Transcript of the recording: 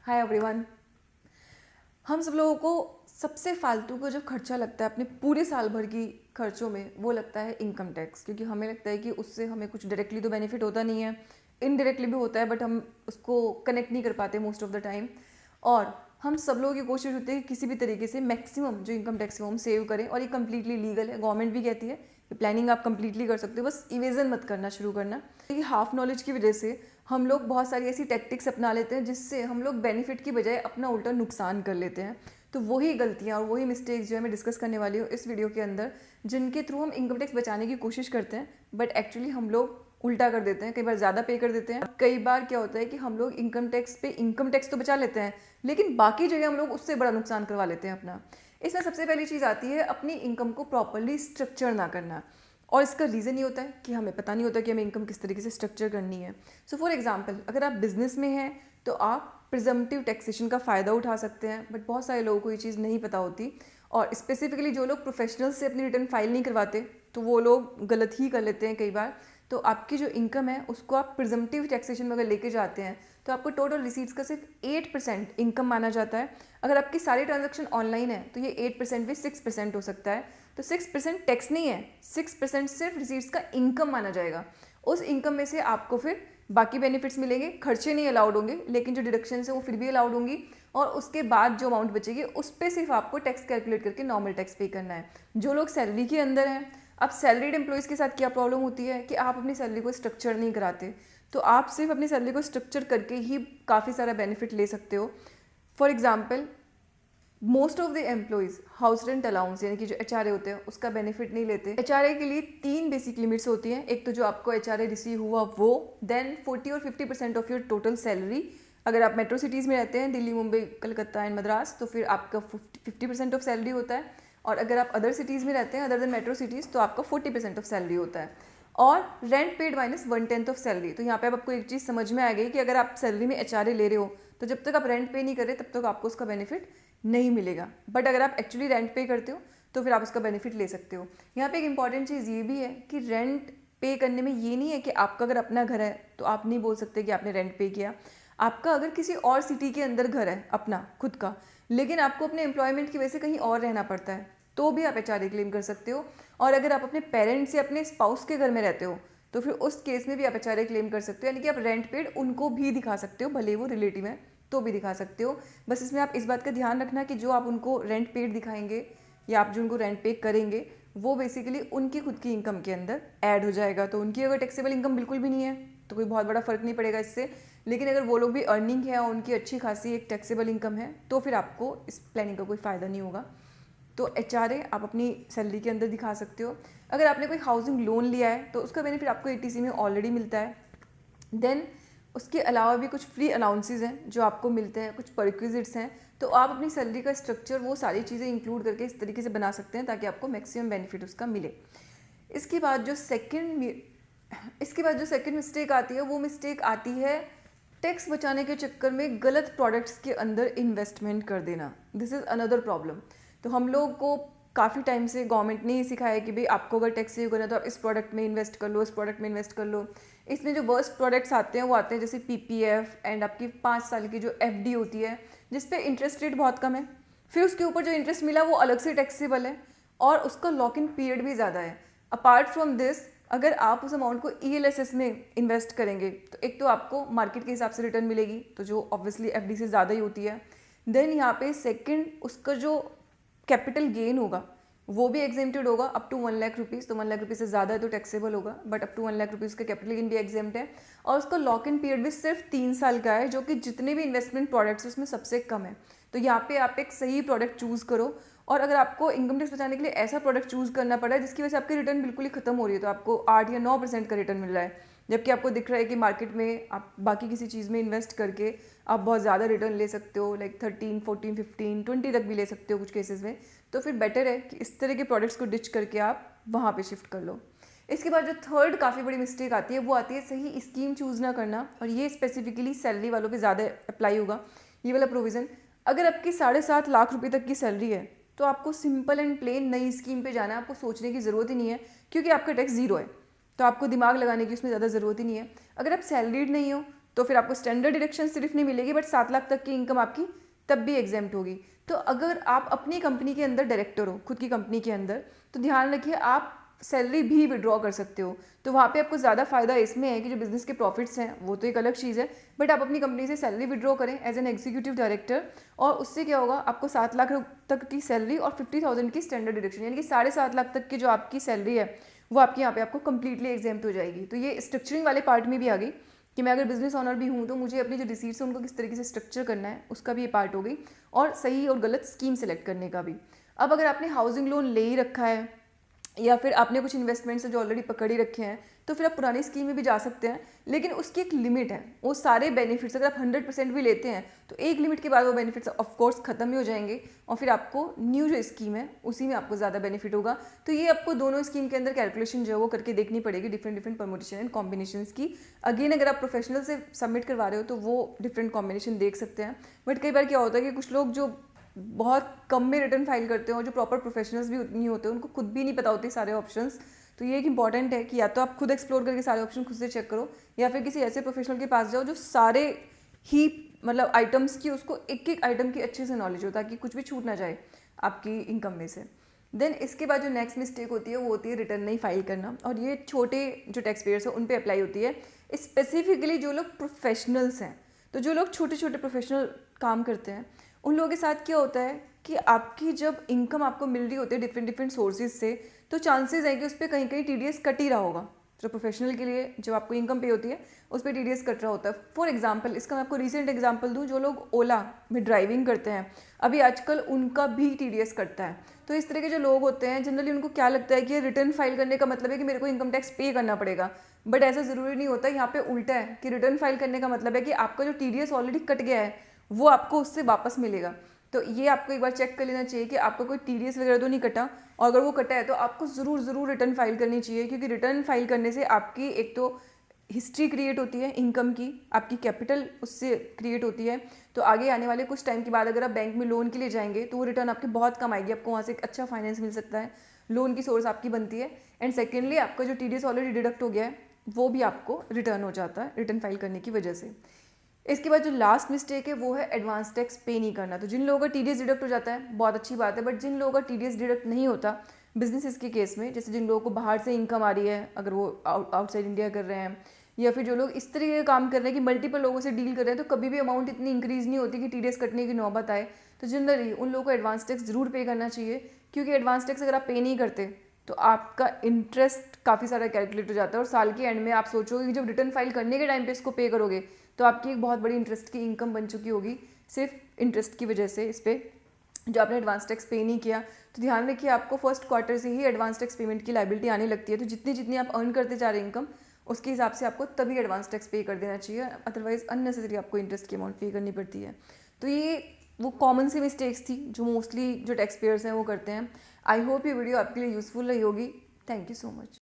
Hi everyone. हम सब लोगों को सबसे फालतू का जो खर्चा लगता है अपने पूरे साल भर की खर्चों में, वो लगता है इनकम टैक्स। क्योंकि हमें लगता है कि उससे हमें कुछ डायरेक्टली तो बेनिफिट होता नहीं है, इनडायरेक्टली भी होता है, बट हम उसको कनेक्ट नहीं कर पाते मोस्ट ऑफ द टाइम। और हम सब लोगों की कोशिश होती है कि किसी भी तरीके से मैक्सिमम जो इनकम टैक्स है वो हम सेव करें। और ये कम्प्लीटली लीगल है, गवर्नमेंट भी कहती है कि प्लानिंग आप कम्प्लीटली कर सकते हो, बस इवेजन मत करना शुरू करना। ये हाफ नॉलेज की वजह से हम लोग बहुत सारी ऐसी टैक्टिक्स अपना लेते हैं जिससे हम लोग बेनिफिट की बजाय अपना उल्टा नुकसान कर लेते हैं। तो वही गलतियाँ और वही मिस्टेक्स जो है मैं डिस्कस करने वाली हूँ इस वीडियो के अंदर, जिनके थ्रू हम इनकम टैक्स बचाने की कोशिश करते हैं बट एक्चुअली हम लोग उल्टा कर देते हैं। कई बार ज़्यादा पे कर देते हैं। कई बार क्या होता है कि हम लोग इनकम टैक्स पे इनकम टैक्स तो बचा लेते हैं, लेकिन बाकी जगह हम लोग उससे बड़ा नुकसान करवा लेते हैं अपना। इसमें सबसे पहली चीज़ आती है अपनी इनकम को प्रॉपरली स्ट्रक्चर ना करना। और इसका रीज़न ये होता है कि हमें पता नहीं होता कि हमें इनकम किस तरीके से स्ट्रक्चर करनी है। सो फॉर एग्जांपल, अगर आप बिजनेस में हैं तो आप प्रिजम्पटिव टैक्सेशन का फ़ायदा उठा सकते हैं, बट बहुत सारे लोगों को ये चीज़ नहीं पता होती। और स्पेसिफिकली जो लोग प्रोफेशनल्स से अपनी रिटर्न फाइल नहीं करवाते तो वो लोग गलत ही कर लेते हैं कई बार। तो आपकी जो इनकम है उसको आप प्रिजम्पटिव टैक्सेशन में अगर लेके जाते हैं तो आपको टोटल रिसीट्स का सिर्फ 8% इनकम माना जाता है। अगर आपकी सारी ट्रांजैक्शन ऑनलाइन है तो ये 8% भी 6% हो सकता है। तो 6% टैक्स नहीं है, 6% सिर्फ रिसीट्स का इनकम माना जाएगा। उस इनकम में से आपको फिर बाकी बेनिफिट्स मिलेंगे, खर्चे नहीं अलाउड होंगे, लेकिन जो डिडक्शंस है वो फिर भी अलाउड होंगी। और उसके बाद जो अमाउंट बचेगी उस पर सिर्फ आपको टैक्स कैलकुलेट करके नॉर्मल टैक्स पे करना है। जो लोग सैलरी के अंदर हैं, अब सैलरीड एम्प्लॉयज़ के साथ क्या प्रॉब्लम होती है कि आप अपनी सैलरी को स्ट्रक्चर नहीं कराते। तो आप सिर्फ अपनी सैलरी को स्ट्रक्चर करके ही काफ़ी सारा बेनिफिट ले सकते हो। For example, most of the employees house rent allowance यानी कि जो HRA होते हैं उसका बेनिफिट नहीं लेते। HRA के लिए 3 बेसिक लिमिट्स होती हैं। एक तो जो आपको HRA रिसीव हुआ वो, देन 40 और 50% ऑफ योर टोटल सैलरी। अगर आप मेट्रो सिटीज़ में रहते हैं, दिल्ली, मुंबई, कलकत्ता एंड मद्रास, तो फिर आपका 50% ऑफ सैलरी होता है। और अगर आप अदर सिटीज़ में रहते हैं अदर देन मेट्रो सिटीज़, तो आपका 40% ऑफ सैलरी होता है। और rent paid minus 1/10 of salary. तो यहाँ पे आपको एक चीज़ समझ में आ गई कि अगर आप सैलरी में HRA ले रहे हो तो जब तक आप रेंट पे नहीं कर रहे तब तक आपको उसका बेनिफिट नहीं मिलेगा। बट अगर आप एक्चुअली रेंट पे करते हो तो फिर आप उसका बेनिफिट ले सकते हो। यहाँ पे एक इंपॉर्टेंट चीज़ ये भी है कि रेंट पे करने में ये नहीं है कि आपका अगर अपना घर है तो आप नहीं बोल सकते कि आपने रेंट पे किया। आपका अगर किसी और सिटी के अंदर घर है अपना खुद का, लेकिन आपको अपने एम्प्लॉयमेंट की वजह से कहीं और रहना पड़ता है, तो भी आप HRA क्लेम कर सकते हो। और अगर आप अपने पेरेंट्स या अपने स्पाउस के घर में रहते हो तो फिर उस केस में भी आप HRA क्लेम कर सकते हो, यानी कि आप रेंट पेड उनको भी दिखा सकते हो, भले वो रिलेटिव है तो भी दिखा सकते हो। बस इसमें आप इस बात का ध्यान रखना कि जो आप उनको रेंट पेड दिखाएंगे या आप जो उनको रेंट पे करेंगे वो बेसिकली उनकी खुद की इनकम के अंदर ऐड हो जाएगा। तो उनकी अगर टैक्सेबल इनकम बिल्कुल भी नहीं है तो कोई बहुत बड़ा फ़र्क नहीं पड़ेगा इससे। लेकिन अगर वो लोग भी अर्निंग है और उनकी अच्छी खासी एक टैक्सेबल इनकम है तो फिर आपको इस प्लानिंग का कोई फ़ायदा नहीं होगा। तो HRA आप अपनी सैलरी के अंदर दिखा सकते हो। अगर आपने कोई हाउसिंग लोन लिया है तो उसका बेनिफिट आपको ATC में ऑलरेडी मिलता है। देन उसके अलावा भी कुछ फ्री अलाउंसेस हैं जो आपको मिलते हैं, कुछ परक्विजिट्स हैं। तो आप अपनी सैलरी का स्ट्रक्चर वो सारी चीज़ें इंक्लूड करके इस तरीके से बना सकते हैं ताकि आपको मैक्सिमम बेनिफिट उसका मिले। इसके बाद जो सेकंड मिस्टेक आती है वो मिस्टेक आती है टैक्स बचाने के चक्कर में गलत प्रोडक्ट्स के अंदर इन्वेस्टमेंट कर देना। This is another problem. तो हम लोग को काफ़ी टाइम से गवर्नमेंट ने ये सिखाया कि भाई आपको अगर टैक्स सेव करना है तो आप इस प्रोडक्ट में इन्वेस्ट कर लो, इस प्रोडक्ट में इन्वेस्ट कर लो। इसमें जो वर्स्ट प्रोडक्ट्स आते हैं वो आते हैं जैसे PPF एंड आपकी 5 साल की जो FD होती है जिस पे इंटरेस्ट रेट बहुत कम है, फिर उसके ऊपर जो इंटरेस्ट मिला वो अलग से टैक्सेबल है और उसका लॉक इन पीरियड भी ज़्यादा है। अपार्ट फ्रॉम दिस, अगर आप उस अमाउंट को ELSS में इन्वेस्ट करेंगे तो एक तो आपको मार्केट के हिसाब से रिटर्न मिलेगी, तो जो ऑब्वियसली FD से ज़्यादा ही होती है। देन यहाँ पे सेकंड, उसका जो कैपिटल गेन होगा वो भी एग्जेम्प्टेड होगा अप टू 1 लाख रुपीज़। तो 1 लाख रुपीज़ से ज़्यादा है तो टैक्सेबल होगा, but up to 1 lakh rupees का कैपिटल गेन भी एग्जेम्प्ट है। और उसका लॉक इन पीरियड भी सिर्फ 3 साल का है, जो कि जितने भी इन्वेस्टमेंट प्रोडक्ट्स उसमें सबसे कम है। तो यहाँ पे आप एक सही प्रोडक्ट चूज़ करो। और अगर आपको इनकम टैक्स बचाने के लिए ऐसा प्रोडक्ट चूज़ करना पड़ा है जिसकी वजह से आपकी रिटर्न बिल्कुल ही खत्म हो रही है, तो आपको 8 या 9% का रिटर्न मिल रहा है, जबकि आपको दिख रहा है कि मार्केट में आप बाकी किसी चीज़ में इन्वेस्ट करके आप बहुत ज़्यादा रिटर्न ले सकते हो, लाइक 13, 14, 15, 20 तक भी ले सकते हो कुछ केसेस में। तो फिर बेटर है कि इस तरह के प्रोडक्ट्स को डिच करके आप वहाँ पे शिफ्ट कर लो। इसके बाद जो थर्ड काफ़ी बड़ी मिस्टेक आती है वो आती है सही स्कीम चूज़ ना करना। और ये स्पेसिफिकली सैलरी वालों पे ज़्यादा अप्लाई होगा ये वाला प्रोविज़न। अगर आपकी 7.5 लाख रुपये तक की सैलरी है तो आपको सिंपल एंड प्लेन नई स्कीम पे जाना है, आपको सोचने की ज़रूरत ही नहीं है क्योंकि आपका टैक्स ज़ीरो है, तो आपको दिमाग लगाने की उसमें ज़्यादा ज़रूरत ही नहीं है। अगर आप सैलरीड नहीं हो तो फिर आपको स्टैंडर्ड डिडक्शन सिर्फ नहीं मिलेगी, बट 7 लाख तक की इनकम आपकी तब भी एग्जेम्प्ट होगी। तो अगर आप अपनी कंपनी के अंदर डायरेक्टर हो, खुद की कंपनी के अंदर, तो ध्यान रखिए आप सैलरी भी विड्रॉ कर सकते हो। तो वहाँ पे आपको ज़्यादा फायदा इसमें है कि जो बिज़नेस के प्रॉफिट्स हैं वो तो एक अलग चीज़ है, बट आप अपनी कंपनी से सैलरी विड्रॉ करें एज एन एग्जीक्यूटिव डायरेक्टर, और उससे क्या होगा, आपको 7 लाख तक की सैलरी और 50,000 की स्टैंडर्ड डिडक्शन, यानी कि 7.5 लाख तक की जो आपकी सैलरी है वो आपकी यहाँ पे आपको कंप्लीटली एग्जेम्प्ट हो जाएगी। तो ये स्ट्रक्चरिंग वाले पार्ट में भी आ गई कि मैं अगर बिजनेस ऑनर भी हूँ तो मुझे अपनी जो रिसीट्स है उनको किस तरीके से स्ट्रक्चर करना है, उसका भी ये पार्ट हो गई, और सही और गलत स्कीम सेलेक्ट करने का भी। अब अगर आपने हाउसिंग लोन ले ही रखा है या फिर आपने कुछ इन्वेस्टमेंट्स जो ऑलरेडी पकड़ ही रखे हैं, तो फिर आप पुरानी स्कीम में भी जा सकते हैं, लेकिन उसकी एक लिमिट है। वो सारे बेनिफिट्स अगर आप 100% भी लेते हैं तो एक लिमिट के बाद वो बेनिफिट्स ऑफकोर्स खत्म ही हो जाएंगे, और फिर आपको न्यू जो स्कीम है उसी में आपको ज़्यादा बेनिफिट होगा। तो ये आपको दोनों स्कीम के अंदर कैलकुलेशन जो है वो करके देखनी पड़ेगी, डिफरेंट परमुटेशन एंड कॉम्बिनेशन की। अगेन अगर आप प्रोफेशनल से सबमिट करवा रहे हो तो वो डिफरेंट कॉम्बिनेशन देख सकते हैं, बट कई बार क्या होता है कि कुछ लोग जो बहुत कम में रिटर्न फाइल करते हैं और जो प्रॉपर प्रोफेशनल्स भी नहीं होते, उनको खुद भी नहीं पता होते सारे ऑप्शंस। तो ये एक इंपॉर्टेंट है कि या तो आप खुद एक्सप्लोर करके सारे ऑप्शन खुद से चेक करो, या फिर किसी ऐसे प्रोफेशनल के पास जाओ जो सारे ही मतलब आइटम्स की, उसको एक एक आइटम की अच्छे से नॉलेज हो ताकि कुछ भी छूट ना जाए आपकी इनकम में से। देन इसके बाद जो नेक्स्ट मिस्टेक होती है वो होती है रिटर्न नहीं फाइल करना, और ये छोटे जो टैक्स पेयर्स हैं उन पे अप्लाई होती है, स्पेसिफिकली जो लोग प्रोफेशनल्स हैं। तो जो लोग छोटे छोटे प्रोफेशनल काम करते हैं उन लोगों के साथ क्या होता है कि आपकी जब इनकम आपको मिल रही होती है डिफरेंट सोर्सेज से, तो चांसेस है कि उस पर कहीं कहीं टीडीएस कट ही रहा होगा। जो प्रोफेशनल के लिए जब आपको इनकम पे होती है उस पर टीडीएस कट रहा होता है। फॉर एग्जांपल, इसका मैं आपको रीसेंट एग्जांपल दूं, जो लोग ओला में ड्राइविंग करते हैं अभी आजकल उनका भी टीडीएस कटता है। तो इस तरह के जो लोग होते हैं जनरली उनको क्या लगता है कि रिटर्न फाइल करने का मतलब है कि मेरे को इनकम टैक्स पे करना पड़ेगा, बट ऐसा ज़रूरी नहीं होता। यहाँ पे उल्टा है कि रिटर्न फाइल करने का मतलब है कि आपका जो टीडीएस ऑलरेडी कट गया है वो आपको उससे वापस मिलेगा। तो ये आपको एक बार चेक कर लेना चाहिए कि आपका कोई टीडीएस वगैरह तो नहीं कटा, और अगर वो कटा है तो आपको ज़रूर रिटर्न फाइल करनी चाहिए, क्योंकि रिटर्न फाइल करने से आपकी एक तो हिस्ट्री क्रिएट होती है इनकम की, आपकी कैपिटल उससे क्रिएट होती है। तो आगे आने वाले कुछ टाइम के बाद अगर आप बैंक में लोन के लिए जाएंगे तो वो रिटर्न आपके बहुत कम आएगी, आपको वहाँ से एक अच्छा फाइनेंस मिल सकता है, लोन की सोर्स आपकी बनती है। एंड सेकेंडली आपका जो टीडीएस ऑलरेडी डिडक्ट हो गया है वो भी आपको रिटर्न हो जाता है रिटर्न फाइल करने की वजह से। इसके बाद जो लास्ट मिस्टेक है वो है एडवांस टैक्स पे नहीं करना। तो जिन लोगों का टीडीएस डिडक्ट हो जाता है बहुत अच्छी बात है, बट जिन लोगों का टीडीएस डिडक्ट नहीं होता बिजनेसेस के केस में, जैसे जिन लोगों को बाहर से इनकम आ रही है, अगर वो आउटसाइड इंडिया कर रहे हैं, या फिर जो लोग इस तरीके का काम कर रहे हैं कि मल्टीपल लोगों से डील कर रहे हैं, तो कभी भी अमाउंट इतनी इंक्रीज़ नहीं होती कि टीडीएस कटने की नौबत आए। तो जनरली उन लोगों को एडवांस टैक्स ज़रूर पे करना चाहिए, क्योंकि एडवांस टैक्स अगर आप पे नहीं करते तो आपका इंटरेस्ट काफ़ी सारा कैलकुलेट हो जाता है, और साल के एंड में आप सोचोगे कि जब रिटर्न फाइल करने के टाइम पे इसको पे करोगे तो आपकी एक बहुत बड़ी इंटरेस्ट की इनकम बन चुकी होगी सिर्फ इंटरेस्ट की वजह से इस पर, जो आपने एडवांस टैक्स पे नहीं किया। तो ध्यान रखिए आपको फर्स्ट क्वार्टर से ही एडवांस टैक्स पेमेंट की लायबिलिटी आने लगती है। तो जितनी जितनी आप अर्न करते जा रहे हैं इनकम, उसके हिसाब से आपको तभी एडवांस टैक्स पे कर देना चाहिए, अदरवाइज अननेसेसरी आपको इंटरेस्ट की अमाउंट पे करनी पड़ती है। तो ये वो कॉमन सी मिस्टेक्स थी जो मोस्टली जो टैक्स पेयर्स हैं वो करते हैं। आई होप ये वीडियो आपके लिए यूज़फुल रही होगी। Thank you so much.